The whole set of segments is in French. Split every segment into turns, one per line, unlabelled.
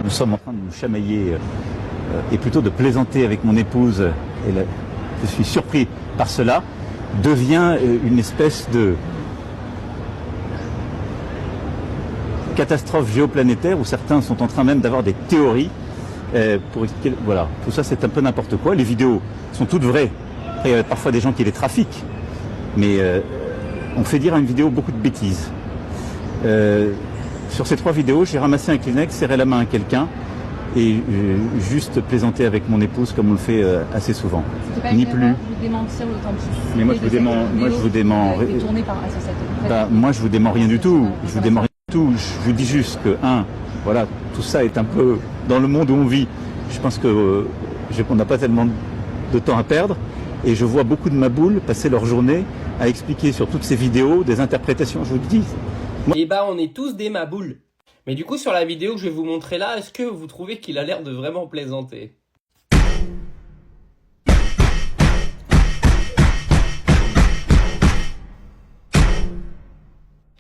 nous sommes en train de nous chamailler et plutôt de plaisanter avec mon épouse, et je suis surpris par cela, devient une espèce de catastrophe géoplanétaire où certains sont en train même d'avoir des théories pour expliquer. Voilà, tout ça c'est un peu n'importe quoi. Les vidéos sont toutes vraies. Après, il y a parfois des gens qui les trafiquent, mais on fait dire à une vidéo beaucoup de bêtises. Sur ces 3 vidéos, j'ai ramassé un Kleenex, serré la main à quelqu'un et juste plaisanté avec mon épouse comme on le fait assez souvent. Ni plus.
Vous démentir l'authenticité.
Mais moi je vous dément. Moi je vous dément rien du tout. Je vous dément rien du tout. Je vous dis juste que voilà, tout ça est un peu dans le monde où on vit. Je pense que on n'a pas tellement de temps à perdre et je vois beaucoup de maboules passer leur journée à expliquer sur toutes ces vidéos des interprétations. Je vous le dis.
Eh ben, on est tous des maboules. Mais du coup, sur la vidéo que je vais vous montrer là, est-ce que vous trouvez qu'il a l'air de vraiment plaisanter?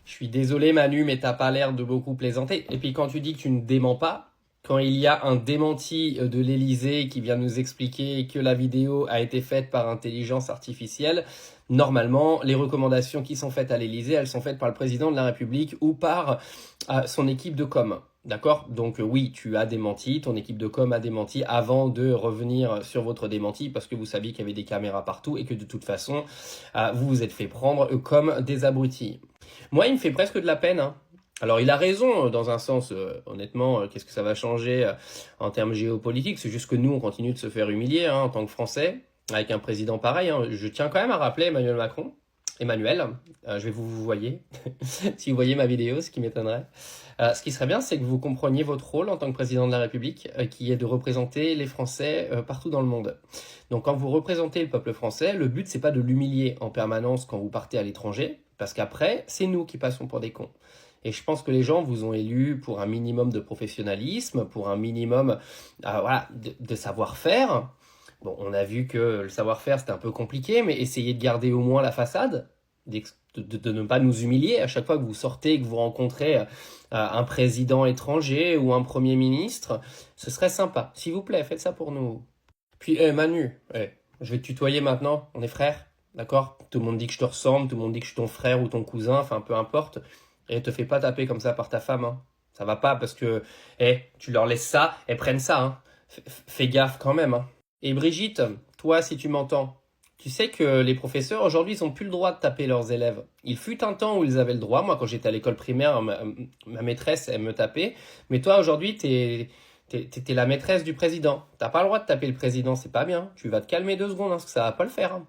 Je suis désolé Manu, mais t'as pas l'air de beaucoup plaisanter. Et puis quand tu dis que tu ne démens pas, quand il y a un démenti de l'Élysée qui vient nous expliquer que la vidéo a été faite par intelligence artificielle, normalement, les recommandations qui sont faites à l'Élysée, elles sont faites par le président de la République ou par son équipe de com. D'accord? Donc oui, tu as démenti, ton équipe de com a démenti avant de revenir sur votre démenti parce que vous saviez qu'il y avait des caméras partout et que de toute façon, vous vous êtes fait prendre comme des abrutis. Moi, il me fait presque de la peine, hein. Alors, il a raison dans un sens, honnêtement, qu'est-ce que ça va changer en termes géopolitiques? C'est juste que nous, on continue de se faire humilier en tant que Français, avec un président pareil. Je tiens quand même à rappeler Emmanuel Macron. Emmanuel, je vais vous voyez, si vous voyez ma vidéo, ce qui m'étonnerait. Ce qui serait bien, c'est que vous compreniez votre rôle en tant que président de la République, qui est de représenter les Français partout dans le monde. Donc, quand vous représentez le peuple français, le but, c'est pas de l'humilier en permanence quand vous partez à l'étranger, parce qu'après, c'est nous qui passons pour des cons. Et je pense que les gens vous ont élu pour un minimum de professionnalisme, pour un minimum voilà, de savoir-faire. Bon, on a vu que le savoir-faire, c'était un peu compliqué, mais essayez de garder au moins la façade, de ne pas nous humilier à chaque fois que vous sortez, que vous rencontrez un président étranger ou un premier ministre. Ce serait sympa. S'il vous plaît, faites ça pour nous. Puis, Manu, je vais te tutoyer maintenant. On est frères, d'accord? Tout le monde dit que je te ressemble, tout le monde dit que je suis ton frère ou ton cousin, enfin, peu importe. Et te fais pas taper comme ça par ta femme, hein. Ça va pas parce que tu leur laisses ça, elles prennent ça, hein. Fais gaffe quand même, hein. Et Brigitte, toi si tu m'entends, tu sais que les professeurs aujourd'hui ils ont plus le droit de taper leurs élèves. Il fut un temps où ils avaient le droit. Moi quand j'étais à l'école primaire, ma maîtresse elle me tapait. Mais toi aujourd'hui t'es la maîtresse du président. T'as pas le droit de taper le président, c'est pas bien. Tu vas te calmer 2 secondes, hein, parce que ça va pas le faire, hein.